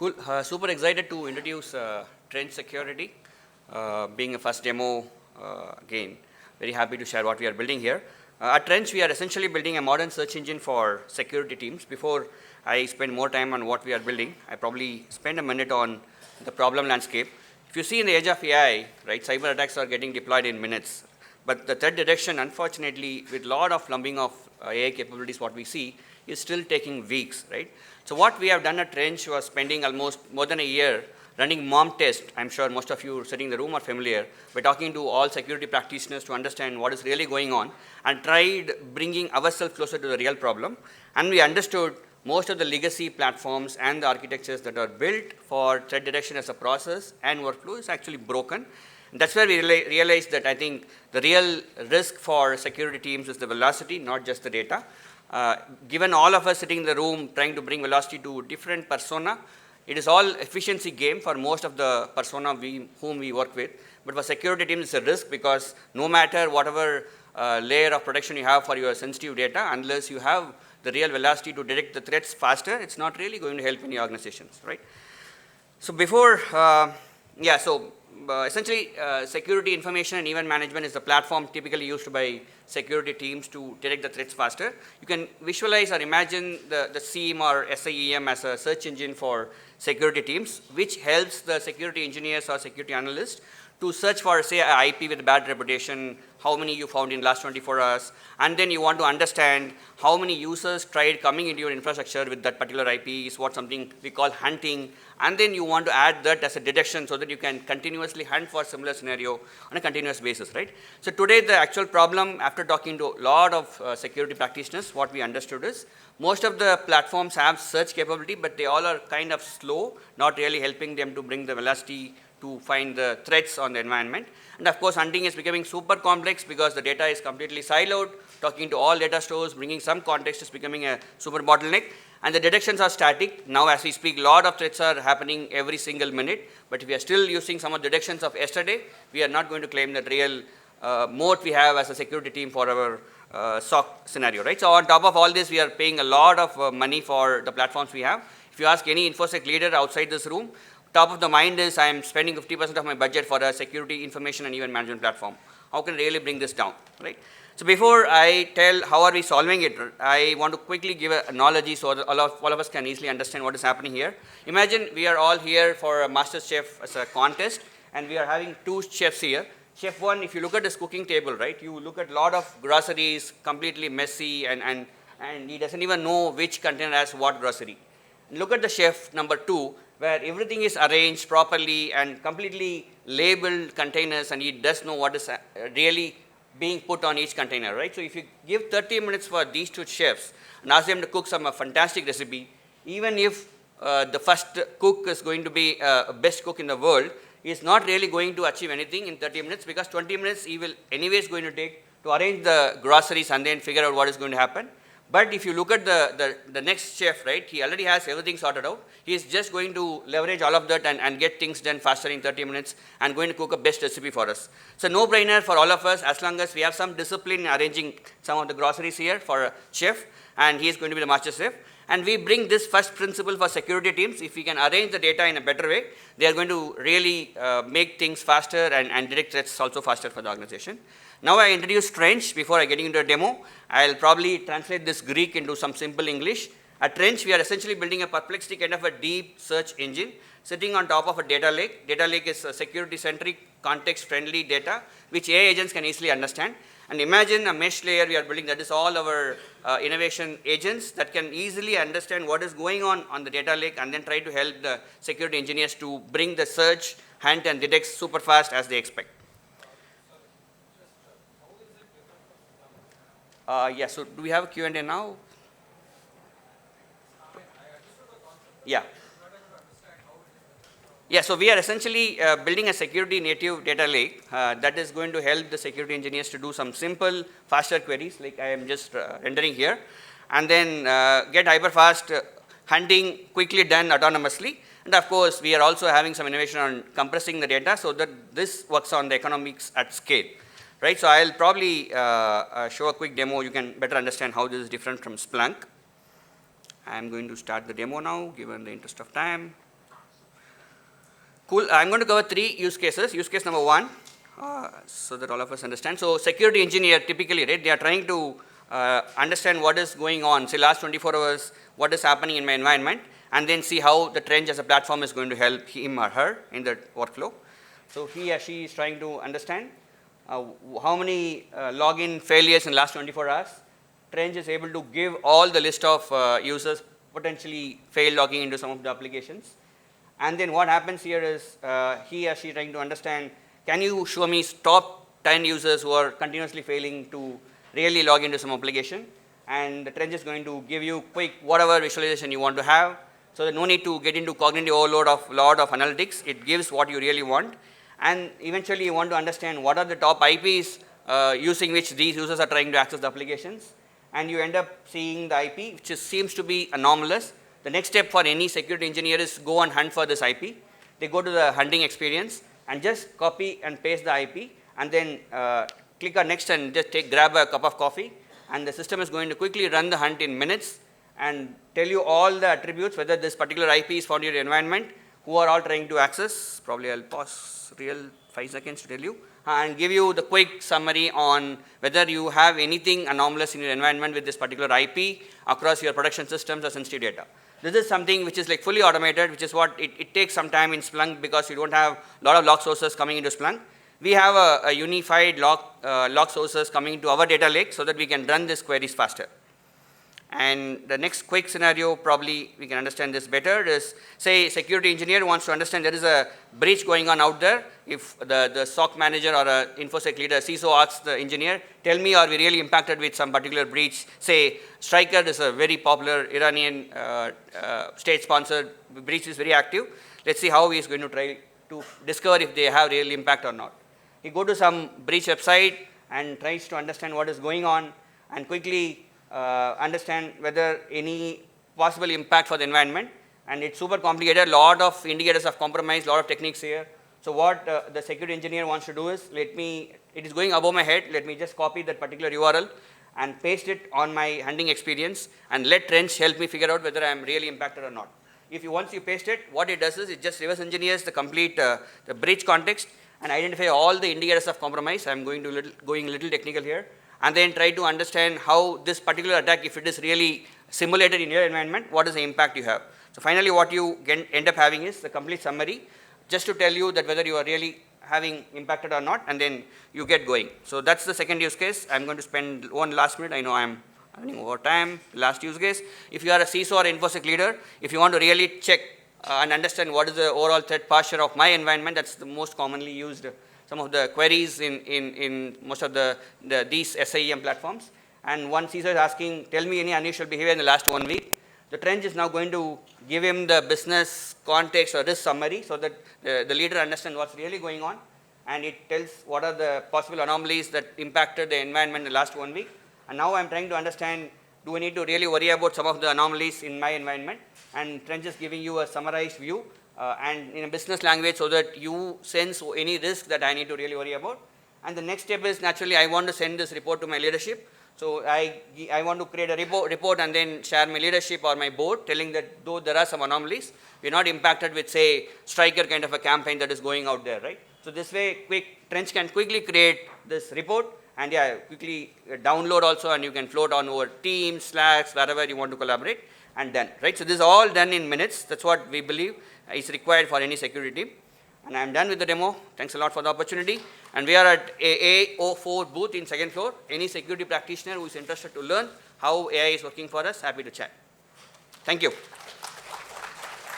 Cool. Super excited to introduce Trench Security, being a first demo again. Very happy to share what we are building here. At Trench, we are essentially building a modern search engine for security teams. Before I spend more time on what we are building, I probably spend a minute on the problem landscape. If you see in the age of AI, right, cyber attacks are getting deployed in minutes. But the threat detection, unfortunately, with a lot of lumping of AI capabilities, what we see, is still taking weeks, right? So what we have done at Trench was spending almost more than a year running mom test. I'm sure most of you sitting in the room are familiar. By talking to all security practitioners to understand what is really going on and tried bringing ourselves closer to the real problem. And we understood most of the legacy platforms and the architectures that are built for threat detection as a process and workflow is actually broken. And that's where we realized that I think the real risk for security teams is the velocity, not just the data. Given all of us sitting in the room trying to bring velocity to different persona, it is all efficiency game for most of the persona whom we work with. But for security teams, it's a risk because no matter whatever layer of protection you have for your sensitive data, unless you have the real velocity to detect the threats faster, it's not really going to help any organizations, right? So before, essentially, security information and event management is the platform typically used by security teams to detect the threats faster. You can visualize or imagine the SIEM or SIEM as a search engine for security teams, which helps the security engineers or security analysts to search for, say, an IP with a bad reputation, how many you found in the last 24 hours, and then you want to understand how many users tried coming into your infrastructure with that particular IP is what something we call hunting, and then you want to add that as a detection so that you can continuously hunt for similar scenario on a continuous basis, right? So today the actual problem, after talking to a lot of security practitioners, what we understood is most of the platforms have search capability, but they all are kind of slow, not really helping them to bring the velocity to find the threats on the environment. And of course, hunting is becoming super complex because the data is completely siloed. Talking to all data stores, bringing some context is becoming a super bottleneck. And the detections are static. Now, as we speak, a lot of threats are happening every single minute. But if we are still using some of the detections of yesterday, we are not going to claim that real moat we have as a security team for our SOC scenario, right? So on top of all this, we are paying a lot of money for the platforms we have. If you ask any InfoSec leader outside this room, top of the mind is I am spending 50% of my budget for a security information and event management platform. How can I really bring this down, right? So before I tell how are we solving it, I want to quickly give an analogy so that all of us can easily understand what is happening here. Imagine we are all here for a master chef as a contest, and we are having two chefs here. Chef one, if you look at his cooking table, right, you look at a lot of groceries, completely messy, and he doesn't even know which container has what grocery. Look at the chef number two, where everything is arranged properly and completely labeled containers, and he does know what is really being put on each container, right? So if you give 30 minutes for these two chefs and ask them to cook some fantastic recipe, even if the first cook is going to be a best cook in the world, he is not really going to achieve anything in 30 minutes because 20 minutes he will anyways going to take to arrange the groceries and then figure out what is going to happen. But if you look at the next chef, right, he already has everything sorted out. He is just going to leverage all of that and get things done faster in 30 minutes and going to cook a best recipe for us. So no-brainer for all of us as long as we have some discipline in arranging some of the groceries here for a chef, and he is going to be the master chef. And we bring this first principle for security teams. If we can arrange the data in a better way, they are going to really make things faster and detect threats also faster for the organization. Now I introduce Trench before I get into a demo. I'll probably translate this Greek into some simple English. At Trench, we are essentially building a perplexity kind of a deep search engine sitting on top of a data lake. Data lake is a security-centric, context-friendly data, which AI agents can easily understand. And imagine a mesh layer we are building that is all our innovation agents that can easily understand what is going on the data lake and then try to help the security engineers to bring the search, hunt, and detect super fast as they expect. So do we have a Q&A now? Yeah. Yeah, so we are essentially building a security native data lake that is going to help the security engineers to do some simple, faster queries like I am just rendering here, and then get hyper-fast hunting quickly done autonomously. And of course, we are also having some innovation on compressing the data so that this works on the economics at scale. Right, so I'll probably show a quick demo. You can better understand how this is different from Splunk. I'm going to start the demo now, given the interest of time. Cool. I'm going to cover 3 use cases. Use case number 1, so that all of us understand. So security engineer typically, right, they are trying to understand what is going on, say last 24 hours, what is happening in my environment, and then see how the Trench as a platform is going to help him or her in the workflow. So he or she is trying to understand how many login failures in last 24 hours. Trench is able to give all the list of users potentially failed logging into some of the applications. And then what happens here is he or she trying to understand, can you show me top 10 users who are continuously failing to really log into some application? And the Trench is going to give you quick whatever visualization you want to have. So there's no need to get into cognitive overload of lot of analytics. It gives what you really want. And eventually you want to understand what are the top IPs using which these users are trying to access the applications. And you end up seeing the IP, which seems to be anomalous. The next step for any security engineer is go and hunt for this IP. They go to the hunting experience and just copy and paste the IP, and then click on next and just grab a cup of coffee. And the system is going to quickly run the hunt in minutes and tell you all the attributes, whether this particular IP is found in your environment, who are all trying to access. Probably I'll pause real 5 seconds to tell you, and give you the quick summary on whether you have anything anomalous in your environment with this particular IP across your production systems or sensitive data. This is something which is like fully automated, which is what it takes some time in Splunk because you don't have a lot of log sources coming into Splunk. We have a unified log sources coming into our data lake so that we can run these queries faster. And the next quick scenario, probably we can understand this better, is say security engineer wants to understand there is a breach going on out there. If the SOC manager or a InfoSec leader, CISO asks the engineer, tell me, are we really impacted with some particular breach? Say Striker is a very popular Iranian state-sponsored breach, is very active. Let's see how he is going to try to discover if they have real impact or not. He go to some breach website and tries to understand what is going on and quickly understand whether any possible impact for the environment. And it's super complicated, lot of indicators of compromise, lot of techniques here. So what the security engineer wants to do is, it is going above my head, let me just copy that particular URL and paste it on my hunting experience and let Trench help me figure out whether I am really impacted or not. Once you paste it, what it does is it just reverse engineers the complete the breach context and identify all the indicators of compromise. I'm going a little technical here. And then try to understand how this particular attack, if it is really simulated in your environment, what is the impact you have. So finally, what you end up having is the complete summary, just to tell you that whether you are really having impacted or not, and then you get going. So that's the second use case. I'm going to spend one last minute. I know I'm running over time. Last use case. If you are a CISO or InfoSec leader, if you want to really check and understand what is the overall threat posture of my environment, that's the most commonly used some of the queries in most of these SIEM platforms. And one CISO is asking, tell me any unusual behavior in the last 1 week. The Trench is now going to give him the business context or risk summary so that the leader understands what's really going on. And it tells what are the possible anomalies that impacted the environment in the last 1 week. And now I'm trying to understand, do I need to really worry about some of the anomalies in my environment? And Trench is giving you a summarized view. And in a business language so that you sense any risk that I need to really worry about. And the next step is naturally I want to send this report to my leadership. So I want to create a report and then share my leadership or my board telling that though there are some anomalies, we're not impacted with say Striker kind of a campaign that is going out there, right? So this way Trench can quickly create this report and quickly download also, and you can float on over Teams, Slacks, wherever you want to collaborate, and done, right? So this is all done in minutes. That's what we believe is required for any security team. And I'm done with the demo. Thanks a lot for the opportunity. And we are at AA04 booth in second floor. Any security practitioner who is interested to learn how AI is working for us, happy to chat. Thank you.